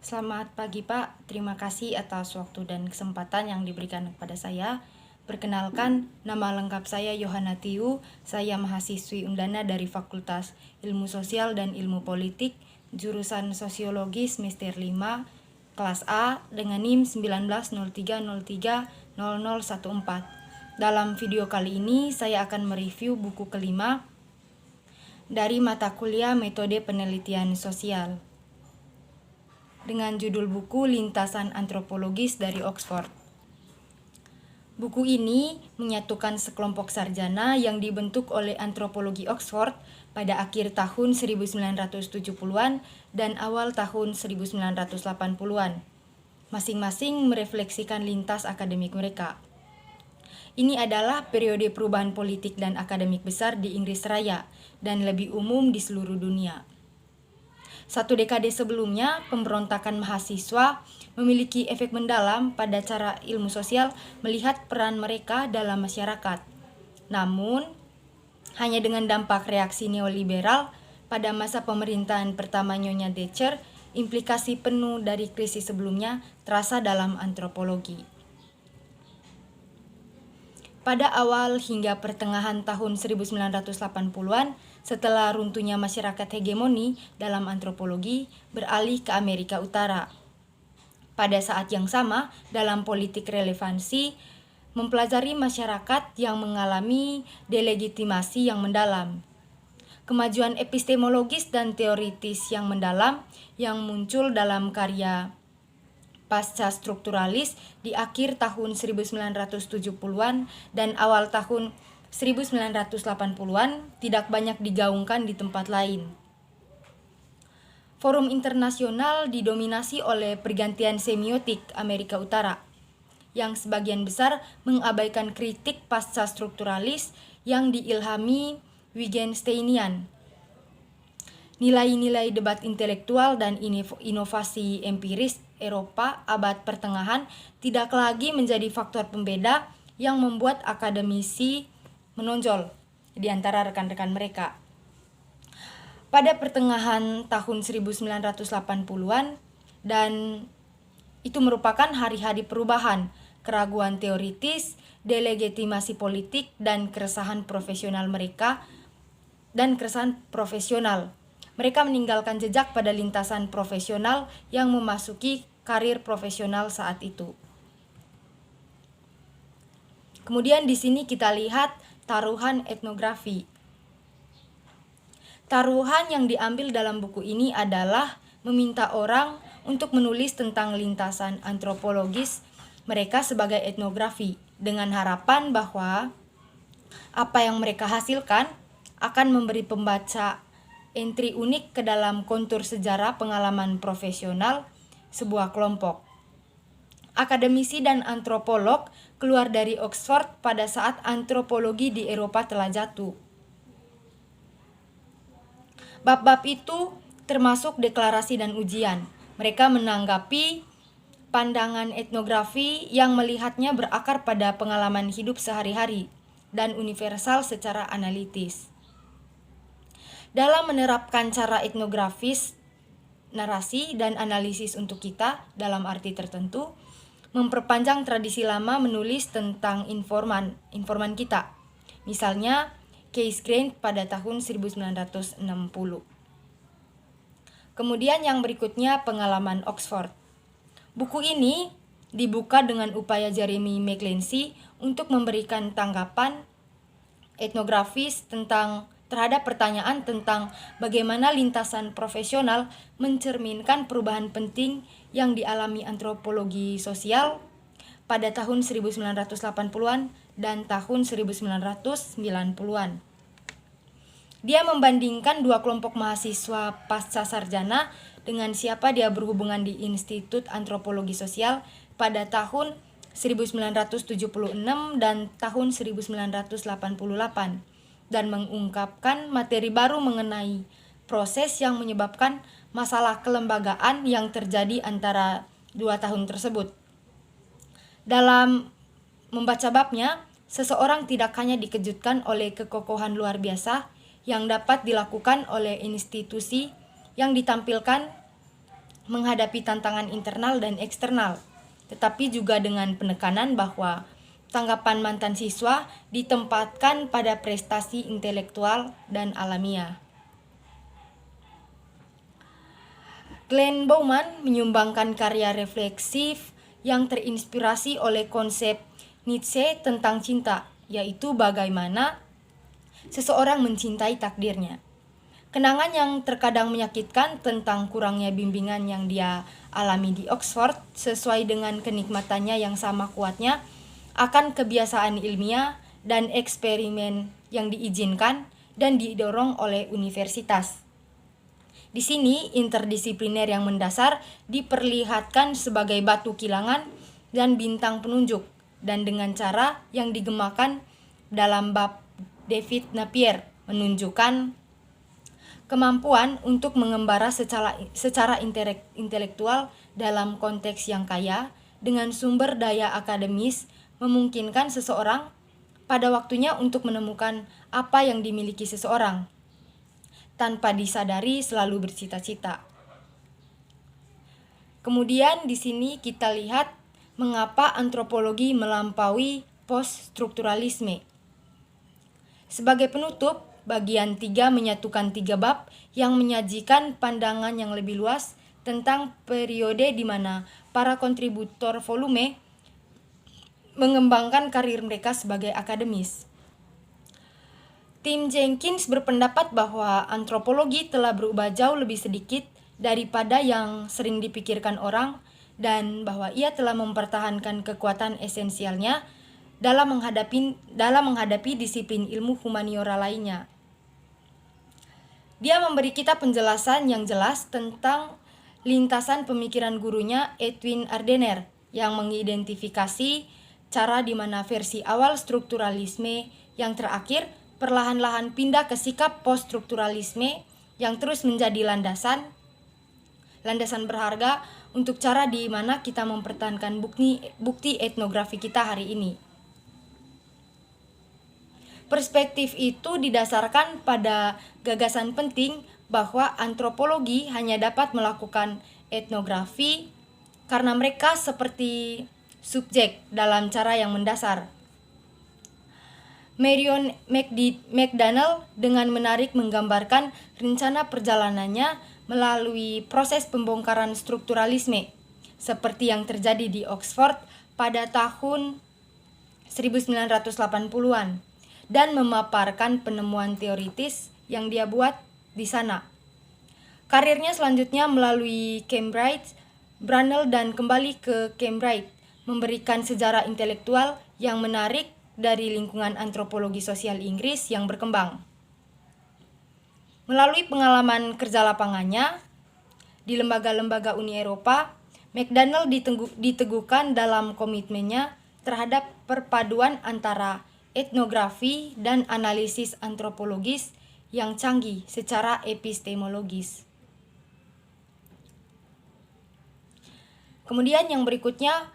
Selamat pagi Pak, terima kasih atas waktu dan kesempatan yang diberikan kepada saya. Perkenalkan, nama lengkap saya Yohana Tiu, saya mahasiswi Undana dari Fakultas Ilmu Sosial dan Ilmu Politik, jurusan Sosiologi semester 5, kelas A dengan NIM 1903030014. Dalam video kali ini saya akan mereview buku kelima dari mata kuliah Metode Penelitian Sosial dengan judul buku Lintasan Antropologis dari Oxford. Buku ini menyatukan sekelompok sarjana yang dibentuk oleh antropologi Oxford pada akhir tahun 1970-an dan awal tahun 1980-an. Masing-masing merefleksikan lintas akademik mereka. Ini adalah periode perubahan politik dan akademik besar di Inggris Raya dan lebih umum di seluruh dunia. Satu dekade sebelumnya, pemberontakan mahasiswa memiliki efek mendalam pada cara ilmu sosial melihat peran mereka dalam masyarakat. Namun, hanya dengan dampak reaksi neoliberal pada masa pemerintahan pertama Nyonya Thatcher, implikasi penuh dari krisis sebelumnya terasa dalam antropologi. Pada awal hingga pertengahan tahun 1980-an, setelah runtuhnya masyarakat hegemoni dalam antropologi beralih ke Amerika Utara. Pada saat yang sama, dalam politik relevansi, mempelajari masyarakat yang mengalami delegitimasi yang mendalam. Kemajuan epistemologis dan teoritis yang mendalam yang muncul dalam karya pasca strukturalis di akhir tahun 1970-an dan awal tahun 1980-an tidak banyak digaungkan di tempat lain. Forum internasional didominasi oleh pergantian semiotik Amerika Utara, yang sebagian besar mengabaikan kritik pasca strukturalis yang diilhami Wittgensteinian. Nilai-nilai debat intelektual dan inovasi empiris Eropa abad pertengahan tidak lagi menjadi faktor pembeda yang membuat akademisi menonjol di antara rekan-rekan mereka. Pada pertengahan tahun 1980-an dan itu merupakan hari-hari perubahan, keraguan teoritis, delegitimasi politik dan keresahan profesional mereka Mereka meninggalkan jejak pada lintasan profesional yang memasuki karir profesional saat itu. Kemudian di sini kita lihat taruhan etnografi. Taruhan yang diambil dalam buku ini adalah meminta orang untuk menulis tentang lintasan antropologis mereka sebagai etnografi dengan harapan bahwa apa yang mereka hasilkan akan memberi pembaca entry unik ke dalam kontur sejarah pengalaman profesional sebuah kelompok. Akademisi dan antropolog keluar dari Oxford pada saat antropologi di Eropa telah jatuh. Bab-bab itu termasuk deklarasi dan ujian. Mereka menanggapi pandangan etnografi yang melihatnya berakar pada pengalaman hidup sehari-hari dan universal secara analitis. Dalam menerapkan cara etnografis, narasi dan analisis untuk kita dalam arti tertentu, memperpanjang tradisi lama menulis tentang informan kita. Misalnya, Case Grant pada tahun 1960. Kemudian yang berikutnya pengalaman Oxford. Buku ini dibuka dengan upaya Jeremy McClincy untuk memberikan tanggapan etnografis terhadap pertanyaan tentang bagaimana lintasan profesional mencerminkan perubahan penting yang dialami antropologi sosial pada tahun 1980-an dan tahun 1990-an. Dia membandingkan dua kelompok mahasiswa pasca sarjana dengan siapa dia berhubungan di Institut Antropologi Sosial pada tahun 1976 dan tahun 1988 dan mengungkapkan materi baru mengenai proses yang menyebabkan masalah kelembagaan yang terjadi antara dua tahun tersebut. Dalam membaca babnya, seseorang tidak hanya dikejutkan oleh kekokohan luar biasa yang dapat dilakukan oleh institusi yang ditampilkan menghadapi tantangan internal dan eksternal, tetapi juga dengan penekanan bahwa tanggapan mantan siswa ditempatkan pada prestasi intelektual dan alamiah. Glenn Bowman menyumbangkan karya refleksif yang terinspirasi oleh konsep Nietzsche tentang cinta, yaitu bagaimana seseorang mencintai takdirnya. Kenangan yang terkadang menyakitkan tentang kurangnya bimbingan yang dia alami di Oxford sesuai dengan kenikmatannya yang sama kuatnya akan kebiasaan ilmiah dan eksperimen yang diizinkan dan didorong oleh universitas. Di sini interdisipliner yang mendasar diperlihatkan sebagai batu kilangan dan bintang penunjuk, dan dengan cara yang digemakan dalam bab David Napier menunjukkan kemampuan untuk mengembara secara intelektual dalam konteks yang kaya dengan sumber daya akademis memungkinkan seseorang pada waktunya untuk menemukan apa yang dimiliki seseorang tanpa disadari selalu bercita-cita. Kemudian di sini kita lihat mengapa antropologi melampaui post-strukturalisme. Sebagai penutup, bagian 3 menyatukan 3 bab yang menyajikan pandangan yang lebih luas tentang periode di mana para kontributor volume mengembangkan karir mereka sebagai akademis. Tim Jenkins berpendapat bahwa antropologi telah berubah jauh lebih sedikit daripada yang sering dipikirkan orang, dan bahwa ia telah mempertahankan kekuatan esensialnya dalam menghadapi disiplin ilmu humaniora lainnya. Dia memberi kita penjelasan yang jelas tentang lintasan pemikiran gurunya Edwin Ardener yang mengidentifikasi cara di mana versi awal strukturalisme yang terakhir perlahan-lahan pindah ke sikap post-strukturalisme yang terus menjadi landasan berharga untuk cara di mana kita mempertahankan bukti etnografi kita hari ini. Perspektif itu didasarkan pada gagasan penting bahwa antropologi hanya dapat melakukan etnografi karena mereka seperti subjek dalam cara yang mendasar. Marion McDonnell dengan menarik menggambarkan rencana perjalanannya melalui proses pembongkaran strukturalisme seperti yang terjadi di Oxford pada tahun 1980-an. Dan memaparkan penemuan teoritis yang dia buat di sana. Karirnya selanjutnya melalui Cambridge, Brunel dan kembali ke Cambridge, memberikan sejarah intelektual yang menarik dari lingkungan antropologi sosial Inggris yang berkembang. Melalui pengalaman kerja lapangannya di lembaga-lembaga Uni Eropa, McDonnell diteguhkan dalam komitmennya terhadap perpaduan antara etnografi dan analisis antropologis yang canggih secara epistemologis. Kemudian yang berikutnya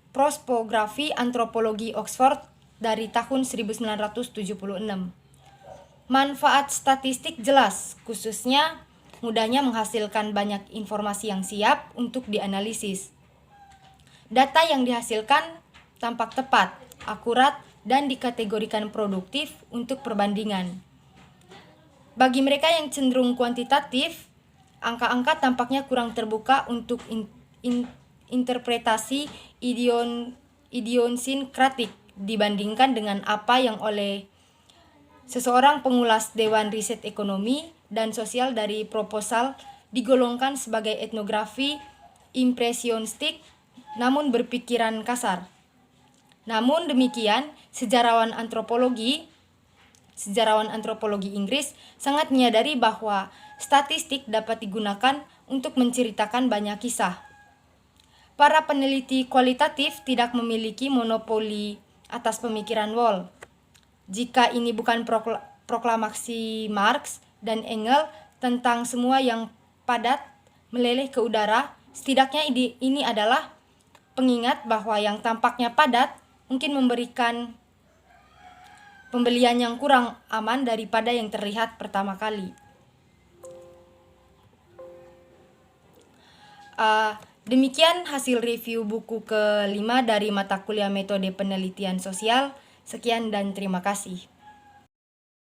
prospografi antropologi Oxford dari tahun 1976. Manfaat statistik jelas, khususnya mudahnya menghasilkan banyak informasi yang siap untuk dianalisis. Data yang dihasilkan tampak tepat, akurat, dan dikategorikan produktif untuk perbandingan. Bagi mereka yang cenderung kuantitatif, angka-angka tampaknya kurang terbuka untuk interpretasi idiosinkratik dibandingkan dengan apa yang oleh seseorang pengulas Dewan Riset Ekonomi dan Sosial dari proposal digolongkan sebagai etnografi impresionistik namun berpikiran kasar. Namun demikian, sejarawan antropologi Inggris sangat menyadari bahwa statistik dapat digunakan untuk menceritakan banyak kisah. Para peneliti kualitatif tidak memiliki monopoli atas pemikiran Wall. Jika ini bukan proklamasi Marx dan Engels tentang semua yang padat meleleh ke udara, setidaknya ini adalah pengingat bahwa yang tampaknya padat mungkin memberikan pembelian yang kurang aman daripada yang terlihat pertama kali. Demikian hasil review buku kelima dari mata kuliah Metode Penelitian Sosial. Sekian dan terima kasih.